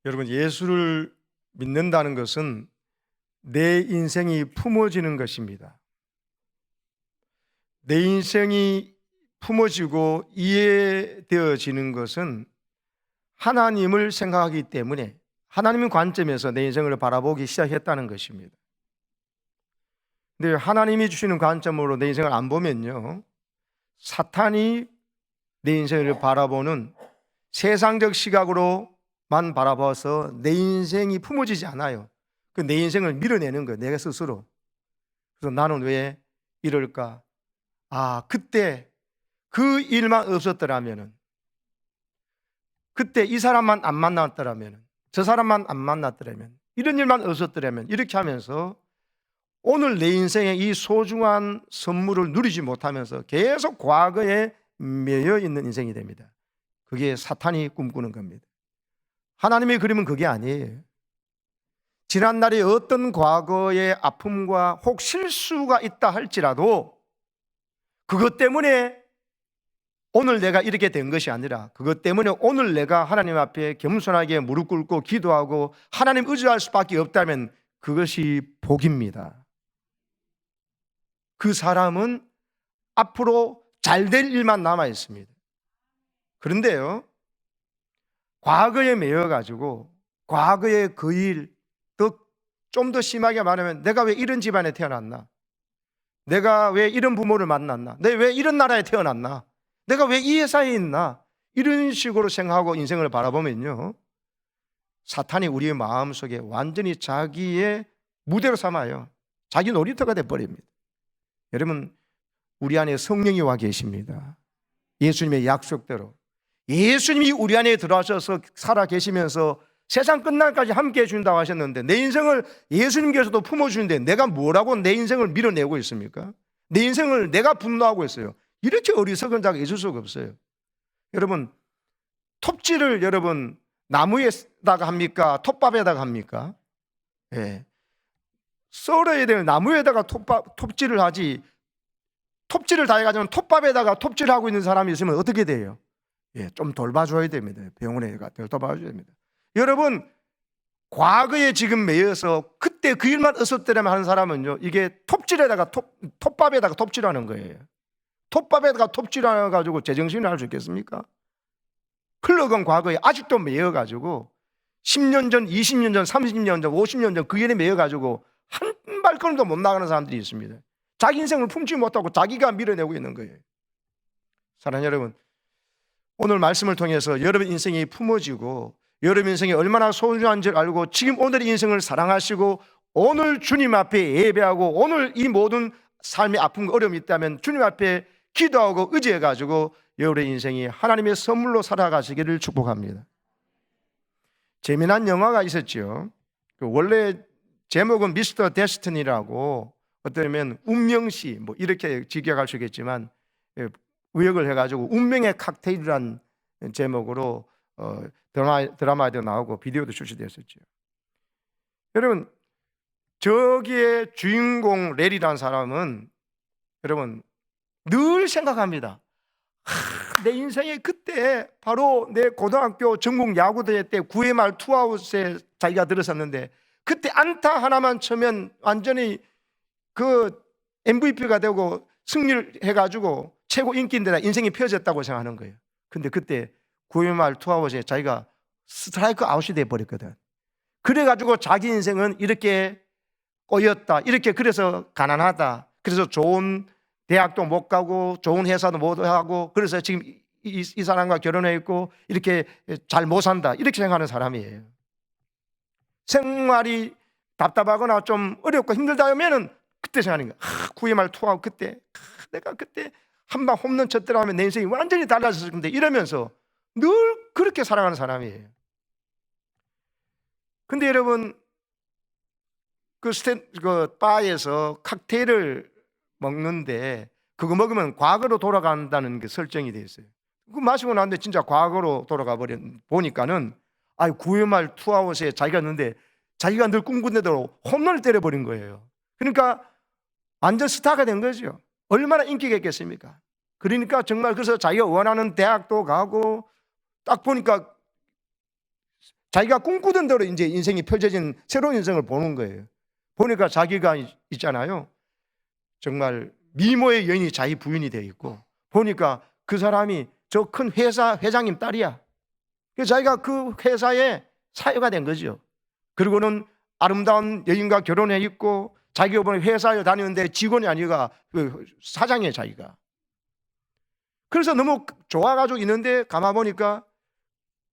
여러분, 예수를 믿는다는 것은 내 인생이 품어지는 것입니다. 내 인생이 품어지고 이해되어지는 것은 하나님을 생각하기 때문에 하나님의 관점에서 내 인생을 바라보기 시작했다는 것입니다. 근데 하나님이 주시는 관점으로 내 인생을 안 보면요, 사탄이 내 인생을 바라보는 세상적 시각으로만 바라봐서 내 인생이 품어지지 않아요. 그 내 인생을 밀어내는 거예요, 내가 스스로. 그래서 나는 왜 이럴까? 그때 그 일만 없었더라면, 그때 이 사람만 안 만났더라면, 저 사람만 안 만났더라면, 이런 일만 없었더라면, 이렇게 하면서 오늘 내 인생의 이 소중한 선물을 누리지 못하면서 계속 과거에 매여 있는 인생이 됩니다. 그게 사탄이 꿈꾸는 겁니다. 하나님의 그림은 그게 아니에요. 지난날의 어떤 과거의 아픔과 혹 실수가 있다 할지라도 그것 때문에 오늘 내가 이렇게 된 것이 아니라, 그것 때문에 오늘 내가 하나님 앞에 겸손하게 무릎 꿇고 기도하고 하나님 의지할 수밖에 없다면 그것이 복입니다. 그 사람은 앞으로 잘 될 일만 남아 있습니다. 그런데요, 과거에 매여가지고 과거의 그 일, 좀 더 심하게 말하면 내가 왜 이런 집안에 태어났나? 내가 왜 이런 부모를 만났나? 내가 왜 이런 나라에 태어났나? 내가 왜 이 회사에 있나? 이런 식으로 생각하고 인생을 바라보면요, 사탄이 우리의 마음속에 완전히 자기의 무대로 삼아요. 자기 놀이터가 돼버립니다. 여러분, 우리 안에 성령이 와 계십니다. 예수님의 약속대로 예수님이 우리 안에 들어와셔서 살아 계시면서 세상 끝날까지 함께 해준다고 하셨는데, 내 인생을 예수님께서도 품어주는데 내가 뭐라고 내 인생을 밀어내고 있습니까? 내 인생을 내가 분노하고 있어요. 이렇게 어리석은 자가 있을 수가 없어요. 여러분, 톱질을 여러분 나무에다가 합니까? 톱밥에다가 합니까? 예. 썰어야 될 나무에다가 톱질을 하지, 톱질을 다 해가지고 톱밥에다가 톱질하고 있는 사람이 있으면 어떻게 돼요? 좀 돌봐줘야 됩니다. 병원에 돌봐줘야 됩니다. 여러분, 과거에 지금 매여서 그때 그 일만 없었더라면 하는 사람은요, 이게 톱질에다가 톱밥에다가 톱질하는 거예요. 톱밥에다가 톱질해가지고 제정신을 할 수 있겠습니까? 흘러간 과거에 아직도 매여가지고 10년 전, 20년 전, 30년 전, 50년 전 그 일에 매여가지고 한 발걸음도 못 나가는 사람들이 있습니다. 자기 인생을 품지 못하고 자기가 밀어내고 있는 거예요. 사랑하는 여러분, 오늘 말씀을 통해서 여러분 인생이 품어지고 여러분 인생이 얼마나 소중한지를 알고 지금 오늘의 인생을 사랑하시고 오늘 주님 앞에 예배하고 오늘 이 모든 삶의 아픔과 어려움이 있다면 주님 앞에 기도하고 의지해가지고 여러분의 인생이 하나님의 선물로 살아가시기를 축복합니다. 재미난 영화가 있었죠. 원래 제목은 미스터 데스티니라고, 어쩌면 운명시 뭐 이렇게 직역할 수 있겠지만 의역을 해가지고 운명의 칵테일이라는 제목으로 드라마에도 나오고 비디오도 출시되었었죠. 여러분, 저기에 주인공 렐이라는 사람은 여러분 늘 생각합니다. 내 인생에 그때 바로 내 고등학교 전국 야구대회 때 9회 말 투아웃에 자기가 들어섰는데 그때 안타 하나만 치면 완전히 그 MVP가 되고 승리를 해가지고 최고 인기인데 인생이 펴졌다고 생각하는 거예요. 근데 그때 9회 말 투아웃에 자기가 스트라이크 아웃이 돼버렸거든. 그래가지고 자기 인생은 이렇게 꼬였다, 이렇게 그래서 가난하다, 그래서 좋은 대학도 못 가고 좋은 회사도 못 하고 그래서 지금 이 사람과 결혼했고 이렇게 잘 못 산다, 이렇게 생각하는 사람이에요. 생활이 답답하거나 좀 어렵고 힘들다 하면은 그때 생각하는 거야. 9회 말 투아웃 그때 내가 그때 한 방 홈런 쳤더라 하면 내 인생이 완전히 달라졌을 건데, 이러면서 늘 그렇게 살아가는 사람이에요. 근데 여러분, 그 바에서 칵테일을 먹는데 그거 먹으면 과거로 돌아간다는 게 설정이 돼 있어요. 그거 마시고 나는데 진짜 과거로 돌아가 버린 보니까는 9회 말 투아웃에 자기가 있는데 자기가 늘 꿈꾸는 대로 홈런을 때려버린 거예요. 그러니까 완전 스타가 된 거죠. 얼마나 인기가 있겠습니까? 그러니까 정말 그래서 자기가 원하는 대학도 가고 딱 보니까 자기가 꿈꾸던 대로 이제 인생이 펼쳐진 새로운 인생을 보는 거예요. 보니까 자기가 있잖아요. 정말 미모의 여인이 자기 부인이 되어 있고, 보니까 그 사람이 저 큰 회사 회장님 딸이야. 그래서 자기가 그 회사의 사회가 된 거죠. 그리고는 아름다운 여인과 결혼해 있고, 자기가 이번에 회사에 다니는데 직원이 아니라 그 사장이에요, 자기가. 그래서 너무 좋아가지고 있는데 가만 보니까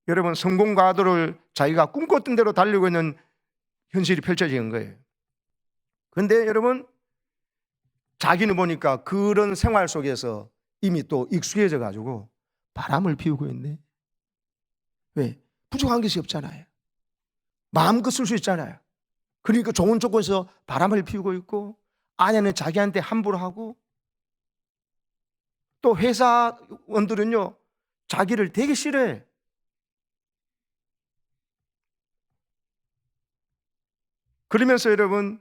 여러분, 성공 가도를 자기가 꿈꿨던 대로 달리고 있는 현실이 펼쳐지는 거예요. 그런데 여러분, 자기는 보니까 그런 생활 속에서 이미 또 익숙해져 가지고 바람을 피우고 있네. 왜? 부족한 것이 없잖아요. 마음껏 쓸 수 있잖아요. 그러니까 좋은 조건에서 바람을 피우고 있고, 아내는 자기한테 함부로 하고, 또 회사원들은요 자기를 되게 싫어해. 그러면서 여러분,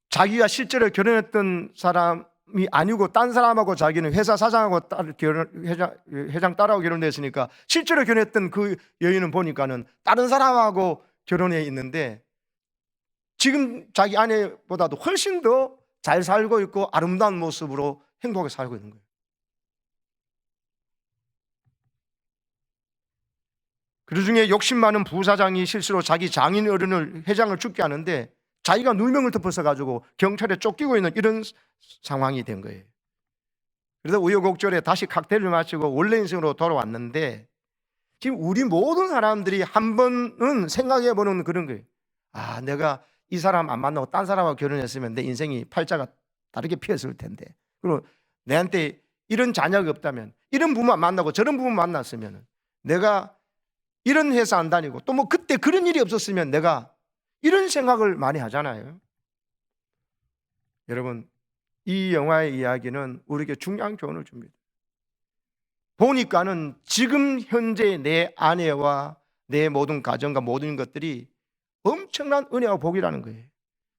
자기가 실제로 결혼했던 사람이 아니고 딴 사람하고, 자기는 회사 사장하고 회장 딸하고 결혼했으니까 실제로 결혼했던 그 여인은 보니까는 다른 사람하고 결혼해 있는데 지금 자기 아내보다도 훨씬 더 잘 살고 있고 아름다운 모습으로 행복하게 살고 있는 거예요. 그 중에 욕심 많은 부사장이 실수로 자기 장인 어른을, 회장을 죽게 하는데 자기가 누명을 덮어서 가지고 경찰에 쫓기고 있는 이런 상황이 된 거예요. 그래서 우여곡절에 다시 칵테일을 마시고 원래 인생으로 돌아왔는데, 지금 우리 모든 사람들이 한 번은 생각해 보는 그런 거예요. 아, 내가 이 사람 안 만나고 딴 사람하고 결혼했으면 내 인생이 팔자가 다르게 피었을 텐데, 그리고 내한테 이런 자녀가 없다면, 이런 부모 안 만나고 저런 부모 만났으면, 내가 이런 회사 안 다니고 또 뭐 그때 그런 일이 없었으면, 내가 이런 생각을 많이 하잖아요. 여러분, 이 영화의 이야기는 우리에게 중요한 교훈을 줍니다. 보니까는 지금 현재 내 아내와 내 모든 가정과 모든 것들이 엄청난 은혜와 복이라는 거예요.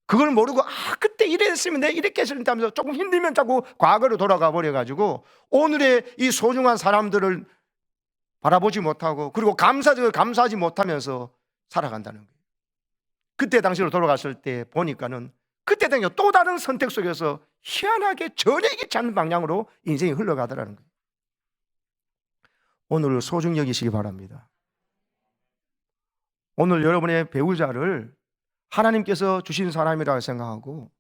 그걸 모르고 그때 이랬으면 내가 이렇게 했을 텐데 하면서 조금 힘들면 자꾸 과거로 돌아가 버려가지고 오늘의 이 소중한 사람들을 바라보지 못하고, 그리고 감사하지 못하면서 살아간다는 거예요. 그때 당시로 돌아갔을 때 보니까는 그때 당시 또 다른 선택 속에서 희한하게 전혀 예기치 않는 방향으로 인생이 흘러가더라는 거예요. 오늘 소중히 여기시기 바랍니다. 오늘 여러분의 배우자를 하나님께서 주신 사람이라고 생각하고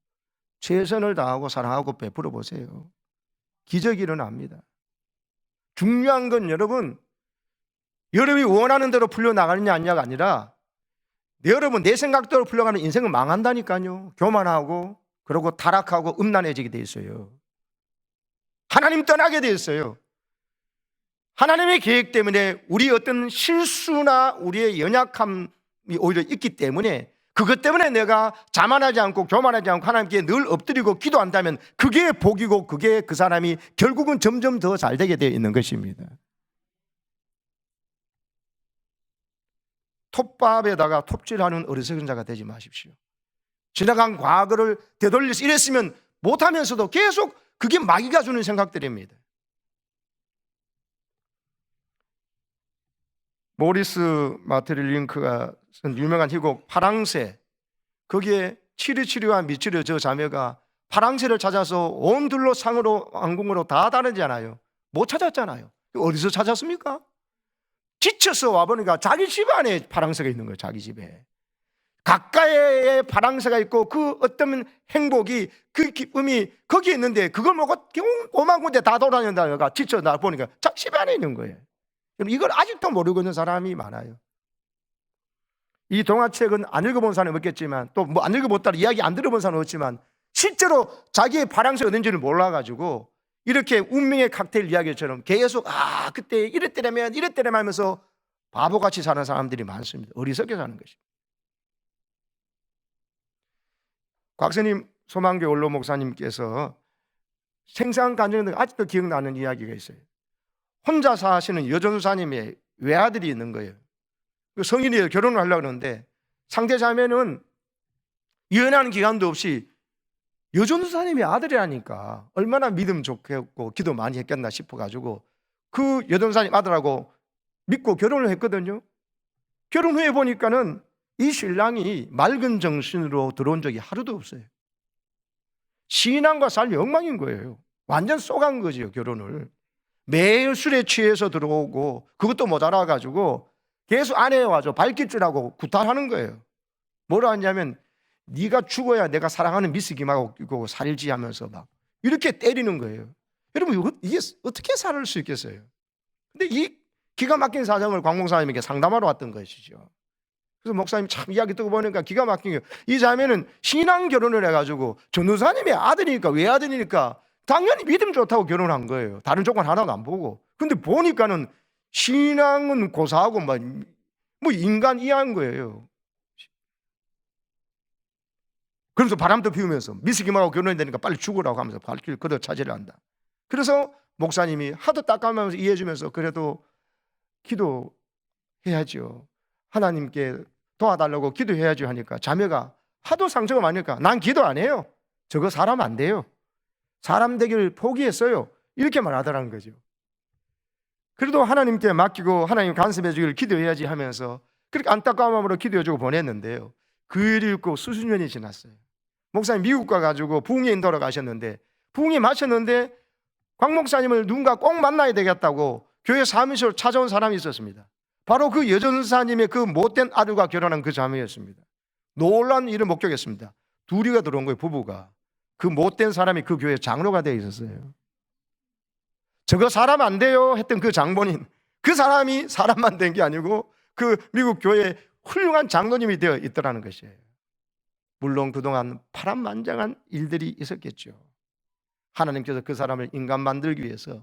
최선을 다하고 사랑하고 베풀어 보세요. 기적이 일어납니다. 중요한 건 여러분, 여러분이 원하는 대로 풀려나가느냐 아니냐가 아니라, 여러분 내 생각대로 풀려가는 인생은 망한다니까요. 교만하고, 그리고 타락하고 음란해지게 돼 있어요. 하나님 떠나게 돼 있어요. 하나님의 계획 때문에 우리 어떤 실수나 우리의 연약함이 오히려 있기 때문에, 그것 때문에 내가 자만하지 않고 교만하지 않고 하나님께 늘 엎드리고 기도한다면 그게 복이고, 그게 그 사람이 결국은 점점 더 잘 되게 되어 있는 것입니다. 톱밥에다가 톱질하는 어리석은 자가 되지 마십시오. 지나간 과거를 되돌려서 이랬으면 못하면서도 계속 그게 마귀가 주는 생각들입니다. 모리스 마트릴링크가 쓴 유명한 희곡 파랑새, 거기에 치르치르와 미치르 저 자매가 파랑새를 찾아서 온 들로 상으로 왕궁으로 다 다니잖아요. 못 찾았잖아요. 어디서 찾았습니까? 지쳐서 와보니까 자기 집 안에 파랑새가 있는 거예요. 자기 집에 가까이에 파랑새가 있고, 그 어떤 행복이, 그 기쁨이 거기에 있는데 그걸 먹고 오만 군데 다 돌아다닌다가 지쳐 나 보니까 자기 집 안에 있는 거예요. 이걸 아직도 모르고 있는 사람이 많아요. 이 동화책은 안 읽어본 사람은 없겠지만, 또 뭐 안 읽어봤다고 이야기 안 들어본 사람은 없지만, 실제로 자기의 파랑새가 어딘지를 몰라가지고 이렇게 운명의 칵테일 이야기처럼 계속 그때 이랬더라면 하면서 바보같이 사는 사람들이 많습니다. 어리석게 사는 것입니다. 곽선임 소망교 원로 목사님께서 생생 간증인데 아직도 기억나는 이야기가 있어요. 혼자 사시는 여전사님의 외아들이 있는 거예요. 성인이 결혼을 하려고 하는데 상대 자매는 이혼하는 기간도 없이 여전사님의 아들이라니까 얼마나 믿음 좋겠고 기도 많이 했겠나 싶어가지고 그 여전사님 아들하고 믿고 결혼을 했거든요. 결혼 후에 보니까는 이 신랑이 맑은 정신으로 들어온 적이 하루도 없어요. 신앙과 삶이 엉망인 거예요. 완전 쏘간 거지요, 결혼을. 매일 술에 취해서 들어오고 그것도 모자라가지고 계속 아내에 와서 발길질하고 구타하는 거예요. 뭐라 하냐면 네가 죽어야 내가 사랑하는 미스 김하고 살지 하면서 막 이렇게 때리는 거예요. 여러분 이게 어떻게 살 수 있겠어요? 근데 이 기가 막힌 사정을 광 목사님에게 상담하러 왔던 것이죠. 그래서 목사님 참 이야기 듣고 보니까 기가 막힌 게, 이 자매는 신앙 결혼을 해가지고 전도사님의 아들이니까, 외아들이니까 당연히 믿음 좋다고 결혼한 거예요. 다른 조건 하나도 안 보고. 근데 보니까는 신앙은 고사하고 뭐 인간 이해한 거예요. 그러면서 바람도 피우면서 미스김하고 결혼해야 되니까 빨리 죽으라고 하면서 발길 걷어 차지를 한다. 그래서 목사님이 하도 딱감하면서 이해해주면서 그래도 기도해야죠. 하나님께 도와달라고 기도해야죠 하니까 자매가 하도 상처가 많으니까 난 기도 안 해요. 저거 사람 안 돼요. 사람 되기를 포기했어요. 이렇게 말하더라는 거죠. 그래도 하나님께 맡기고 하나님 간섭해 주기를 기도해야지 하면서 그렇게 안타까운 마음으로 기도해 주고 보냈는데요. 그 일이 있고 수십 년이 지났어요. 목사님 미국 가가지고 부흥회인 돌아가셨는데, 부흥회 마쳤는데 광 목사님을 누군가 꼭 만나야 되겠다고 교회 사무실로 찾아온 사람이 있었습니다. 바로 그 여전사님의 그 못된 아들과 결혼한 그 자매였습니다. 놀라운 일을 목격했습니다. 둘이가 들어온 거예요, 부부가. 그 못된 사람이 그 교회 장로가 되어 있었어요. 저거 사람 안 돼요 했던 그 장본인, 그 사람이 사람만 된 게 아니고 그 미국 교회에 훌륭한 장로님이 되어 있더라는 것이에요. 물론 그동안 파란만장한 일들이 있었겠죠. 하나님께서 그 사람을 인간 만들기 위해서,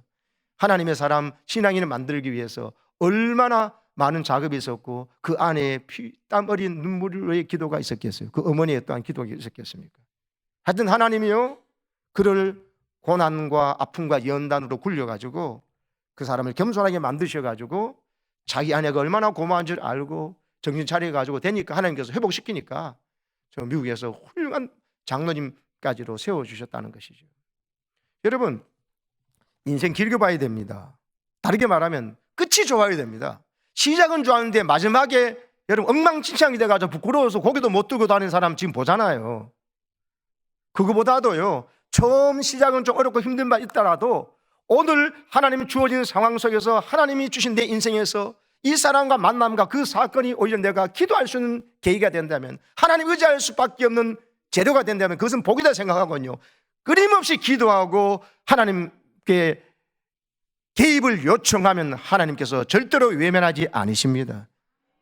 하나님의 사람 신앙인을 만들기 위해서 얼마나 많은 작업이 있었고 그 안에 피땀 어린 눈물의 기도가 있었겠어요. 그 어머니의 또한 기도가 있었겠습니까? 하여튼 하나님이요, 그를 고난과 아픔과 연단으로 굴려가지고 그 사람을 겸손하게 만드셔가지고 자기 아내가 얼마나 고마운 줄 알고 정신 차려가지고 되니까 하나님께서 회복시키니까 저 미국에서 훌륭한 장로님까지로 세워주셨다는 것이죠. 여러분, 인생 길게 봐야 됩니다. 다르게 말하면 끝이 좋아야 됩니다. 시작은 좋았는데 마지막에 여러분 엉망진창이 돼가지고 부끄러워서 고개도 못 들고 다니는 사람 지금 보잖아요. 그거보다도요, 처음 시작은 좀 어렵고 힘든 바 있더라도 오늘 하나님이 주어진 상황 속에서 하나님이 주신 내 인생에서 이 사람과 만남과 그 사건이 오히려 내가 기도할 수 있는 계기가 된다면, 하나님 의지할 수밖에 없는 재료가 된다면 그것은 복이다 생각하거든요. 끊임없이 기도하고 하나님께 개입을 요청하면 하나님께서 절대로 외면하지 않으십니다.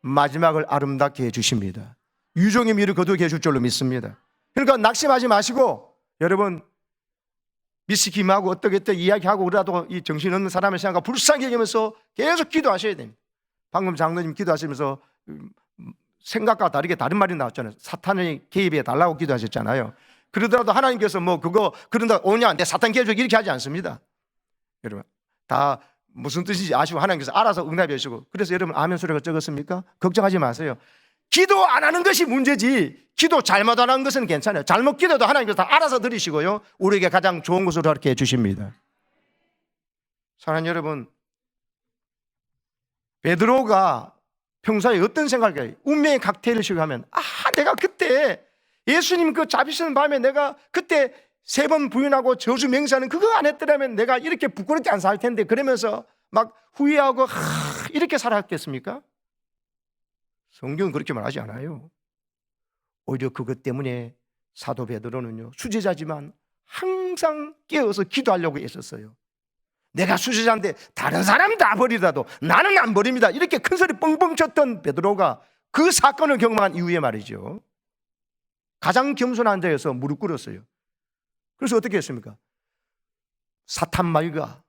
마지막을 아름답게 해주십니다. 유종의 미를 거두게 해줄 줄로 믿습니다. 그러니까 낙심하지 마시고, 여러분 미스 김하고 어떻게 이야기하고 그래도 이 정신없는 사람을 생각하고 불쌍히 여기면서 계속 기도하셔야 됩니다. 방금 장로님 기도하시면서 생각과 다르게 다른 말이 나왔잖아요. 사탄의 개입에 달라고 기도하셨잖아요. 그러더라도 하나님께서 뭐 그거 그런다 오냐 내 사탄 개입 이렇게 하지 않습니다. 여러분 다 무슨 뜻인지 아시고 하나님께서 알아서 응답해 주시고, 그래서 여러분 아멘 소리가 적었습니까? 걱정하지 마세요. 기도 안 하는 것이 문제지 기도 잘못 안 하는 것은 괜찮아요. 잘못 기도도 하나님께서 다 알아서 들으시고요, 우리에게 가장 좋은 것으로 그렇게 해주십니다. 사랑하는 여러분, 베드로가 평소에 어떤 생각을 해요? 운명의 칵테일을 하면 내가 그때 예수님 그 잡히시는 밤에 내가 그때 3번 부인하고 저주 맹세하는 그거 안 했더라면 내가 이렇게 부끄럽게 안 살 텐데, 그러면서 막 후회하고 이렇게 살았겠습니까? 성경은 그렇게 말하지 않아요. 오히려 그것 때문에 사도 베드로는요, 수제자지만 항상 깨어서 기도하려고 했었어요. 내가 수제자인데 다른 사람 다 버리더라도 나는 안 버립니다, 이렇게 큰 소리 뻥뻥 쳤던 베드로가 그 사건을 경험한 이후에 말이죠, 가장 겸손한 자여서 무릎 꿇었어요. 그래서 어떻게 했습니까? 사탄마귀가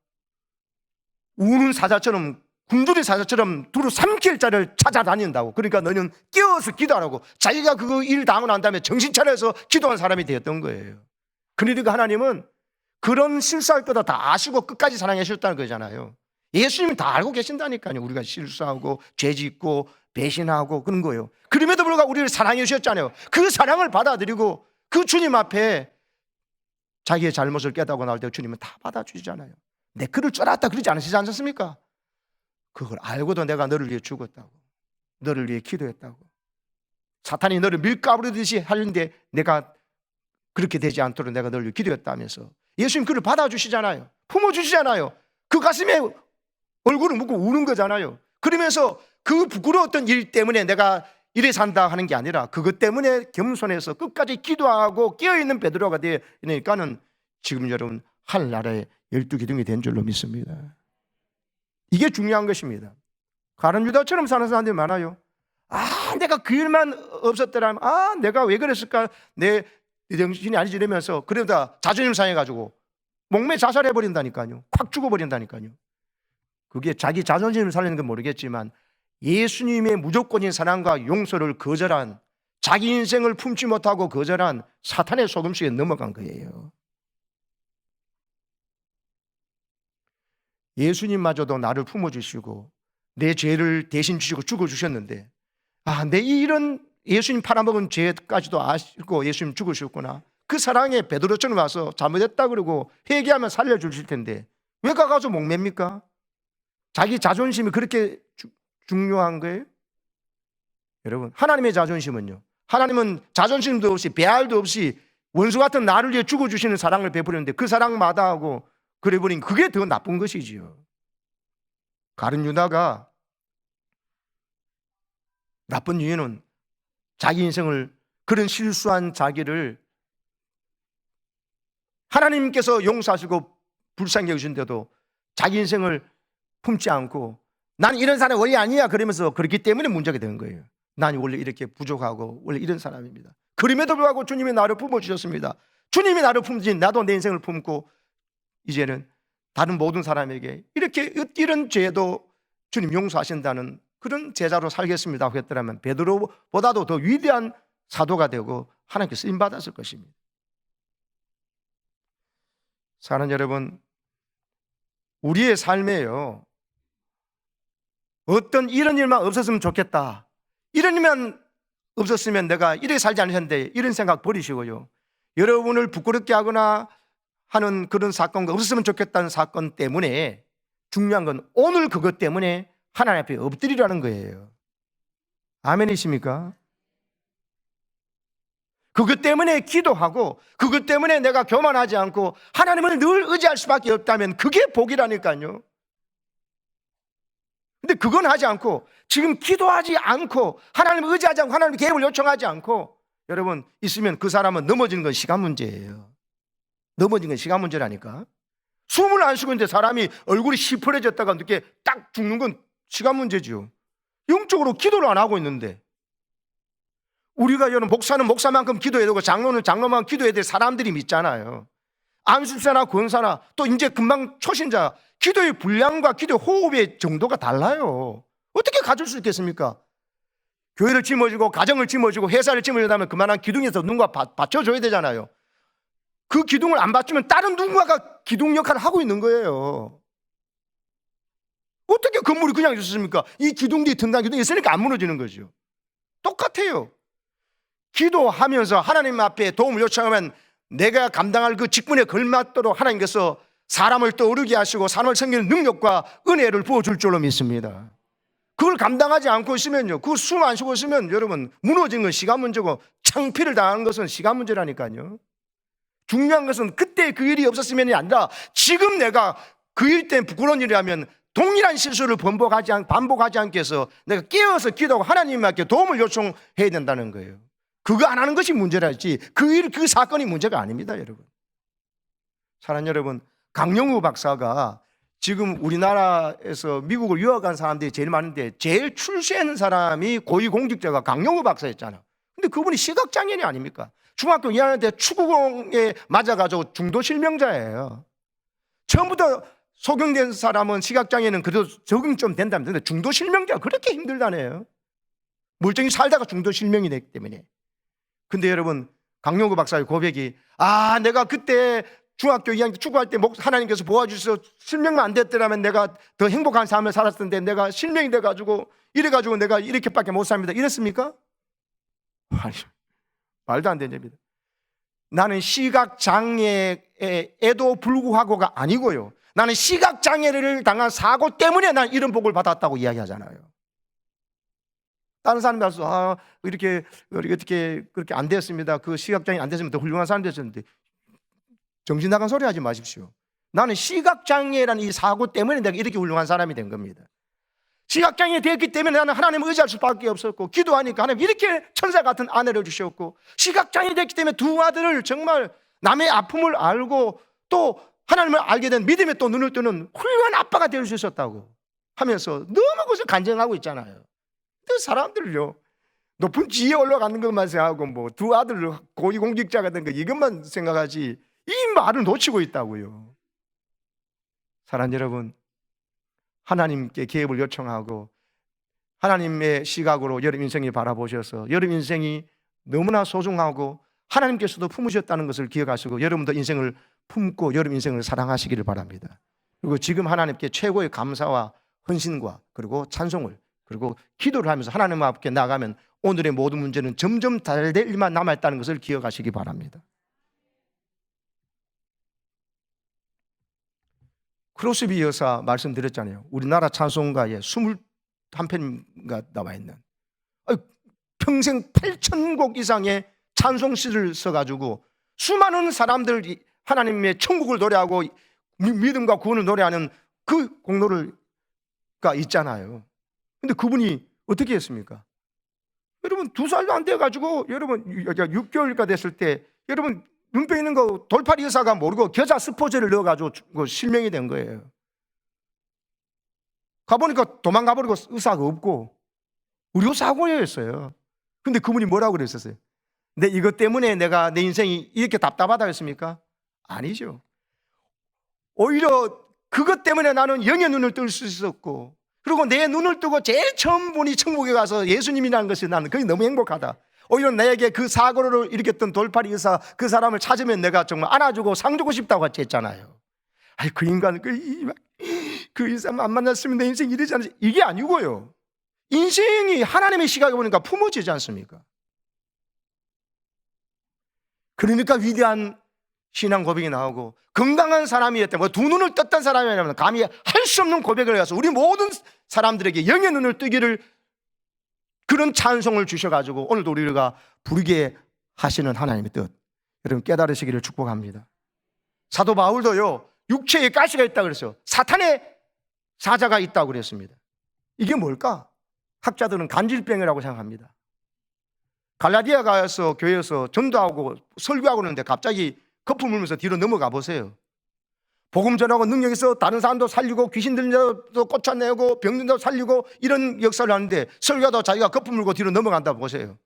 우는 사자처럼, 굶주린 사자처럼 두루 삼킬 자를 찾아다닌다고. 그러니까 너는 깨어서 기도하라고. 자기가 그 일 당하고 난 다음에 정신 차려서 기도한 사람이 되었던 거예요. 그러니까 하나님은 그런 실수할 거다 다 아시고 끝까지 사랑해 주셨다는 거잖아요. 예수님이 다 알고 계신다니까요. 우리가 실수하고 죄 짓고 배신하고 그런 거예요. 그럼에도 불구하고 우리를 사랑해 주셨잖아요. 그 사랑을 받아들이고 그 주님 앞에 자기의 잘못을 깨닫고 나올 때 주님은 다 받아주시잖아요. 내 그를 쫄았다 그러지 않으시지 않습니까? 그걸 알고도 내가 너를 위해 죽었다고. 너를 위해 기도했다고. 사탄이 너를 밀가부르듯이 하는데 내가 그렇게 되지 않도록 내가 너를 위해 기도했다면서 예수님 그를 받아주시잖아요. 품어주시잖아요. 그 가슴에 얼굴을 묻고 우는 거잖아요. 그러면서 그 부끄러웠던 일 때문에 내가 이래 산다 하는 게 아니라 그것 때문에 겸손해서 끝까지 기도하고 깨어있는 베드로가 되니까는 지금 여러분 하늘나라의 12기둥이 된 줄로 믿습니다. 이게 중요한 것입니다. 가룟 유다처럼 사는 사람들이 많아요. 내가 그 일만 없었더라면 내가 왜 그랬을까, 내 정신이 아니지 이러면서 그러다 자존심 상해가지고 목매 자살해버린다니까요. 콱 죽어버린다니까요. 그게 자기 자존심을 살리는 건 모르겠지만 예수님의 무조건인 사랑과 용서를 거절한, 자기 인생을 품지 못하고 거절한 사탄의 속임수에 넘어간 거예요. 예수님마저도 나를 품어주시고 내 죄를 대신 주시고 죽어주셨는데 내 이런 예수님 팔아먹은 죄까지도 아시고 예수님 죽으셨구나. 그 사랑에 베드로처럼 와서 잘못했다 그러고 회개하면 살려주실 텐데 왜 가가지고 목맵니까? 자기 자존심이 그렇게 중요한 거예요? 여러분, 하나님의 자존심은요, 하나님은 자존심도 없이 배알도 없이 원수 같은 나를 위해 죽어주시는 사랑을 베풀었는데 그 사랑 마다하고 그래버린 그게 더 나쁜 것이지요. 가룟 유다가 나쁜 이유는 자기 인생을, 그런 실수한 자기를 하나님께서 용서하시고 불쌍히 여기신데도 자기 인생을 품지 않고 난 이런 사람이 원래 아니야 그러면서 그렇기 때문에 문제가 되는 거예요. 난 원래 이렇게 부족하고 원래 이런 사람입니다. 그럼에도 불구하고 주님이 나를 품어주셨습니다. 주님이 나를 품지 나도 내 인생을 품고 이제는 다른 모든 사람에게 이렇게 이런 죄도 주님 용서하신다는 그런 제자로 살겠습니다 했더라면 베드로보다도 더 위대한 사도가 되고 하나님께 쓰임받았을 것입니다. 사랑하는 여러분, 우리의 삶에요, 어떤 이런 일만 없었으면 좋겠다, 이런 일만 없었으면 내가 이렇게 살지 않으셨는데 이런 생각 버리시고요, 여러분을 부끄럽게 하거나 하는 그런 사건가 없었으면 좋겠다는 사건 때문에 중요한 건 오늘 그것 때문에 하나님 앞에 엎드리라는 거예요. 아멘이십니까? 그것 때문에 기도하고 그것 때문에 내가 교만하지 않고 하나님을 늘 의지할 수밖에 없다면 그게 복이라니까요. 근데 그건 하지 않고 지금 기도하지 않고 하나님을 의지하지 않고 하나님의 개입을 요청하지 않고 여러분 있으면 그 사람은 넘어지는 건 시간 문제예요. 넘어지는 건 시간 문제라니까. 숨을 안 쉬고 있는데 사람이 얼굴이 시퍼래졌다가 이렇게 딱 죽는 건 시간 문제지요. 영적으로 기도를 안 하고 있는데, 우리가 여러분 목사는 목사만큼 기도해야 되고 장로는 장로만큼 기도해야 될 사람들이 믿잖아요. 안수사나 권사나 또 이제 금방 초신자, 기도의 분량과 기도의 호흡의 정도가 달라요. 어떻게 가질 수 있겠습니까? 교회를 짊어지고 가정을 짊어지고 회사를 짊어지려면 그만한 기둥에서 누군가 받쳐줘야 되잖아요. 그 기둥을 안 받치면 다른 누군가가 기둥 역할을 하고 있는 거예요. 어떻게 건물이 그냥 있었습니까? 이 기둥 뒤에 든단 기둥이 있으니까 안 무너지는 거죠. 똑같아요. 기도하면서 하나님 앞에 도움을 요청하면 내가 감당할 그 직분에 걸맞도록 하나님께서 사람을 떠오르게 하시고 사람을 섬기는 능력과 은혜를 부어줄 줄로 믿습니다. 그걸 감당하지 않고 있으면요, 그 숨 안 쉬고 있으면 여러분 무너지는 건 시간 문제고 창피를 당하는 것은 시간 문제라니까요. 중요한 것은 그때 그 일이 없었으면이 아니라 지금 내가 그 일 때문에 부끄러운 일이라면 동일한 실수를 반복하지 않게 해서 내가 깨어서 기도하고 하나님께 도움을 요청해야 된다는 거예요. 그거 안 하는 것이 문제라지 그 사건이 문제가 아닙니다. 여러분, 사랑하는 여러분, 강영우 박사가 지금 우리나라에서 미국을 유학한 사람들이 제일 많은데 제일 출세하는 사람이 고위공직자가 강영우 박사였잖아. 근데 그분이 시각장애인이 아닙니까? 중학교 2학년 때 축구공에 맞아가지고 중도 실명자예요. 처음부터 소경된 사람은 시각장애는 그래도 적응 좀 된다면 근데 중도 실명자가 그렇게 힘들다네요. 멀쩡히 살다가 중도 실명이 됐기 때문에. 근데 여러분, 강영구 박사의 고백이 내가 그때 중학교 2학년 때 축구할 때 하나님께서 도와주셔서 실명만 안 됐더라면 내가 더 행복한 삶을 살았을 텐데 내가 실명이 돼가지고 이래가지고 내가 이렇게밖에 못 삽니다. 이랬습니까? 아니, 말도 안 되는 얘기입니다. 나는 시각장애에도 불구하고가 아니고요, 나는 시각장애를 당한 사고 때문에 난 이런 복을 받았다고 이야기하잖아요. 다른 사람이 와서 이렇게 어떻게 그렇게 안 됐습니다. 그 시각장애 안 됐으면 더 훌륭한 사람이 됐었는데 정신 나간 소리 하지 마십시오. 나는 시각장애라는 이 사고 때문에 내가 이렇게 훌륭한 사람이 된 겁니다. 시각장애 되었기 때문에 나는 하나님을 의지할 수밖에 없었고, 기도하니까 하나님 이렇게 천사 같은 아내를 주셨고, 시각장애 됐기 때문에 두 아들을 정말 남의 아픔을 알고 또 하나님을 알게 된 믿음에 또 눈을 뜨는 훌륭한 아빠가 될 수 있었다고 하면서 너무 그것을 간증하고 있잖아요. 그 사람들을요, 높은 지위에 올라가는 것만 생각하고 뭐 두 아들 고위공직자가 된 거 이것만 생각하지 이 말을 놓치고 있다고요. 사랑하는 여러분, 하나님께 개입을 요청하고 하나님의 시각으로 여러분 인생을 바라보셔서 여러분 인생이 너무나 소중하고 하나님께서도 품으셨다는 것을 기억하시고 여러분도 인생을 품고 여러분 인생을 사랑하시기를 바랍니다. 그리고 지금 하나님께 최고의 감사와 헌신과 그리고 찬송을 그리고 기도를 하면서 하나님 앞에 나가면 오늘의 모든 문제는 점점 잘 될 일만 남아있다는 것을 기억하시기 바랍니다. 크로스비 여사 말씀드렸잖아요. 우리나라 찬송가에 21편가 나와 있는 평생 8,000곡 이상의 찬송시를 써가지고 수많은 사람들이 하나님의 천국을 노래하고 믿음과 구원을 노래하는 그 공로가 있잖아요. 근데 그분이 어떻게 했습니까? 여러분 2살도 안 돼가지고 여러분 6개월가 됐을 때 여러분 눈뼈 있는 거 돌팔이 의사가 모르고 겨자 스포제를 넣어가지고 실명이 된 거예요. 가보니까 도망가버리고 의사가 없고 의료사고였어요. 근데 그분이 뭐라고 그랬었어요? 근데 이것 때문에 내가 내 인생이 이렇게 답답하다 했습니까? 아니죠. 오히려 그것 때문에 나는 영의 눈을 뜰 수 있었고, 그리고 내 눈을 뜨고 제일 처음 보니 천국에 가서 예수님이라는 것이 나는 그게 너무 행복하다. 오히려 나에게 그 사고를 일으켰던 돌팔이 의사 그 사람을 찾으면 내가 정말 안아주고 상 주고 싶다고 같이 했잖아요. 아니 그 인간 그 인상 안 만났으면 내 인생이 이러지 않지. 이게 아니고요. 인생이 하나님의 시각에 보니까 품어지지 않습니까? 그러니까 위대한 신앙 고백이 나오고 건강한 사람이었다. 두 눈을 떴던 사람이라면 감히 할 수 없는 고백을 해서 우리 모든 사람들에게 영의 눈을 뜨기를 그런 찬송을 주셔가지고 오늘도 우리가 부르게 하시는 하나님의 뜻 여러분 깨달으시기를 축복합니다. 사도 바울도요 육체에 가시가 있다고 그랬어요. 사탄의 사자가 있다고 그랬습니다. 이게 뭘까? 학자들은 간질병이라고 생각합니다. 갈라디아 가서 교회에서 전도하고 설교하고 있는데 갑자기 거품 물면서 뒤로 넘어가 보세요. 복음 전하고 능력 있어 다른 사람도 살리고 귀신 들린 자도 쫓아내고 병든 자도 살리고 이런 역사를 하는데 설교하다가 자기가 거품 물고 뒤로 넘어간다 보세요.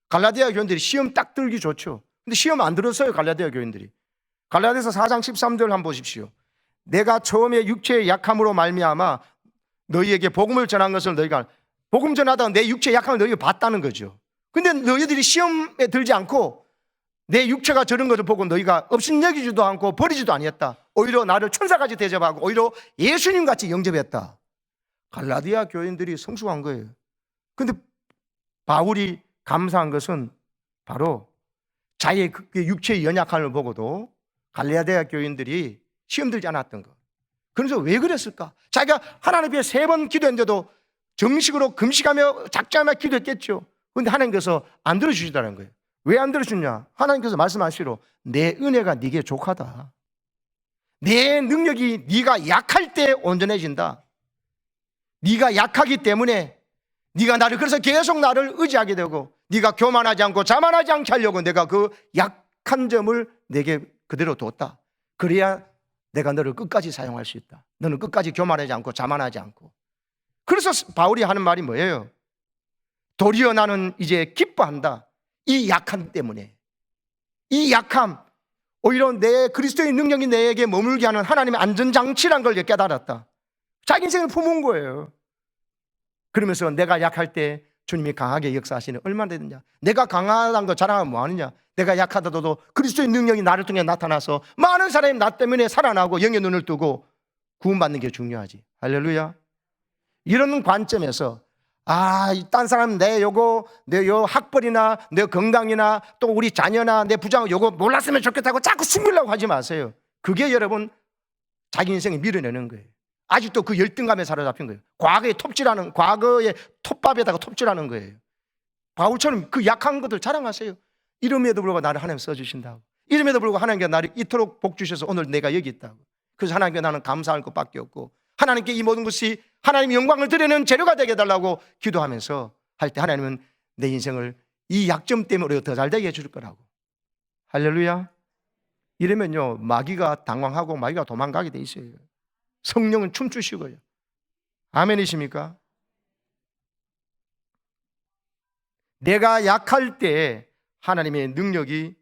갈라디아 교인들이 시험 딱 들기 좋죠. 근데 시험 안 들었어요. 갈라디아 교인들이. 갈라디아서 4장 13절 한번 보십시오. 내가 처음에 육체의 약함으로 말미암아 너희에게 복음을 전한 것을 너희가 복음 전하다가 내 육체의 약함을 너희가 봤다는 거죠. 근데 너희들이 시험에 들지 않고 내 육체가 저런 것을 보고 너희가 업신여기지도 않고 버리지도 아니었다. 오히려 나를 천사같이 대접하고 오히려 예수님같이 영접했다. 갈라디아 교인들이 성숙한 거예요. 근데 바울이 감사한 것은 바로 자기의 육체의 연약함을 보고도 갈라디아 교인들이 시험 들지 않았던 것. 그래서 왜 그랬을까? 자기가 하나님 앞에 3번 기도했는데도 정식으로 금식하며 작정하며 기도했겠죠. 그런데 하나님께서 안 들어주시다는 거예요. 왜 안 들어주냐? 하나님께서 말씀하시기로 내 은혜가 네게 족하다. 내 능력이 네가 약할 때 온전해진다. 네가 약하기 때문에 네가 나를 그래서 계속 나를 의지하게 되고 네가 교만하지 않고 자만하지 않게 하려고 내가 그 약한 점을 내게 그대로 뒀다. 그래야 내가 너를 끝까지 사용할 수 있다. 너는 끝까지 교만하지 않고 자만하지 않고. 그래서 바울이 하는 말이 뭐예요? 도리어 나는 이제 기뻐한다. 이 약함 때문에. 이 약함, 오히려 내 그리스도의 능력이 내게 머물게 하는 하나님의 안전장치란 걸 깨달았다. 자기 인생을 품은 거예요. 그러면서 내가 약할 때 주님이 강하게 역사하시는 얼마나 되느냐. 내가 강하다는 거 자랑하면 뭐하느냐. 내가 약하다도 그리스도의 능력이 나를 통해 나타나서 많은 사람이 나 때문에 살아나고 영의 눈을 뜨고 구원받는 게 중요하지. 할렐루야. 이런 관점에서 딴 사람 내 요 학벌이나 내 건강이나 또 우리 자녀나 내 부장 요거 몰랐으면 좋겠다고 자꾸 숨기려고 하지 마세요. 그게 여러분 자기 인생을 밀어내는 거예요. 아직도 그 열등감에 사로잡힌 거예요. 과거의 톱질하는, 과거의 톱밥에다가 톱질하는 거예요. 바울처럼 그 약한 것들 자랑하세요. 이름에도 불구하고 나를 하나님 써주신다고. 이름에도 불구하고 하나님께 나를 이토록 복 주셔서 오늘 내가 여기 있다고. 그래서 하나님께 나는 감사할 것밖에 없고, 하나님께 이 모든 것이 하나님의 영광을 드리는 재료가 되게 해달라고 기도하면서 할 때 하나님은 내 인생을 이 약점 때문에 더 잘 되게 해줄 거라고. 할렐루야. 이러면요, 마귀가 당황하고 마귀가 도망가게 돼 있어요. 성령은 춤추시고요. 아멘이십니까? 내가 약할 때 하나님의 능력이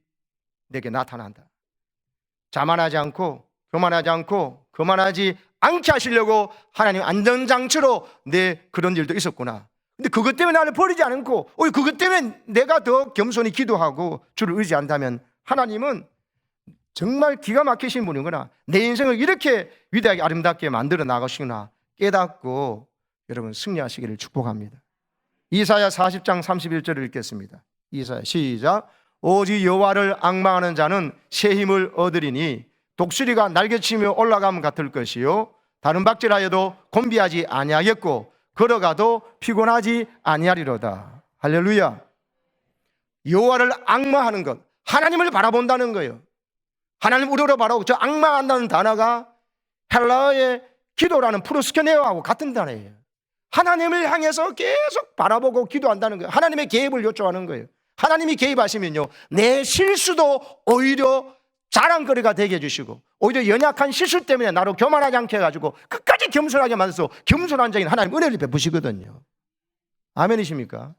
내게 나타난다. 자만하지 않고 교만하지 않고 거만하지 않게 하시려고 하나님 안전장치로 내 그런 일도 있었구나. 근데 그것 때문에 나를 버리지 않고 그것 때문에 내가 더 겸손히 기도하고 주를 의지한다면 하나님은 정말 기가 막히신 분이구나. 내 인생을 이렇게 위대하게 아름답게 만들어 나가시구나 깨닫고 여러분 승리하시기를 축복합니다. 이사야 40장 31절을 읽겠습니다. 이사야 시작. 오직 여호와를 앙망하는 자는 새 힘을 얻으리니 독수리가 날개치며 올라가면 같을 것이요 다른 박질하여도 곤비하지 아니하겠고 걸어가도 피곤하지 아니하리로다. 할렐루야. 여호와를 앙망하는 것, 하나님을 바라본다는 거예요. 하나님 우러러 바라보고, 저 앙망한다는 단어가 헬라어의 기도라는 프로스케네어하고 같은 단어예요. 하나님을 향해서 계속 바라보고 기도한다는 거예요. 하나님의 개입을 요청하는 거예요. 하나님이 개입하시면요, 내 실수도 오히려 자랑거리가 되게 해주시고, 오히려 연약한 실수 때문에 나로 교만하지 않게 해가지고 끝까지 겸손하게 만들어서 겸손한 자인 하나님 은혜를 베푸시거든요. 아멘이십니까?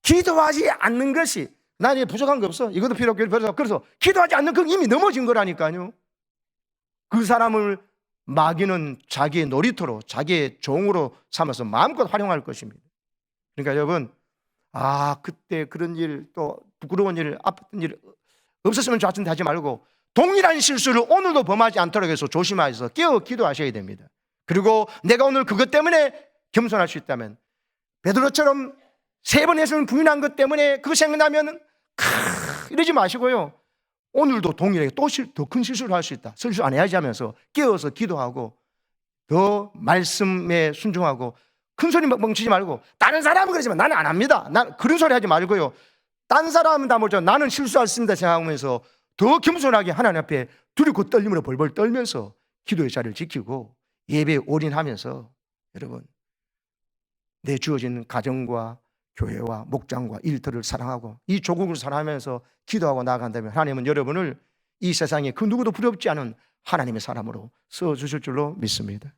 기도하지 않는 것이, 나 이제 부족한 거 없어, 이것도 필요 없고, 그래서 기도하지 않는 그 이미 넘어진 거라니까요. 그 사람을 마귀는 자기의 놀이터로, 자기의 종으로 삼아서 마음껏 활용할 것입니다. 그러니까 여러분, 그때 그런 일, 또 부끄러운 일, 아팠던 일 없었으면 좋았는데 하지 말고 동일한 실수를 오늘도 범하지 않도록 해서 조심하셔서 깨어 기도하셔야 됩니다. 그리고 내가 오늘 그것 때문에 겸손할 수 있다면, 베드로처럼 3번 예수를 부인한 것 때문에 그거 생각나면 이러지 마시고요, 오늘도 동일하게 또 더 큰 실수를 할 수 있다, 실수 안 해야지 하면서 깨어서 기도하고 더 말씀에 순종하고, 큰 소리 멍치지 말고, 다른 사람은 그러지만 나는 안 합니다, 난 그런 소리 하지 말고요, 딴 사람은 다 모르죠, 나는 실수했습니다 생각하면서 더 겸손하게 하나님 앞에 두렵고 떨림으로 벌벌 떨면서 기도의 자리를 지키고 예배에 올인하면서, 여러분, 내 주어진 가정과 교회와 목장과 일터를 사랑하고 이 조국을 사랑하면서 기도하고 나아간다면 하나님은 여러분을 이 세상에 그 누구도 부럽지 않은 하나님의 사람으로 써주실 줄로 믿습니다.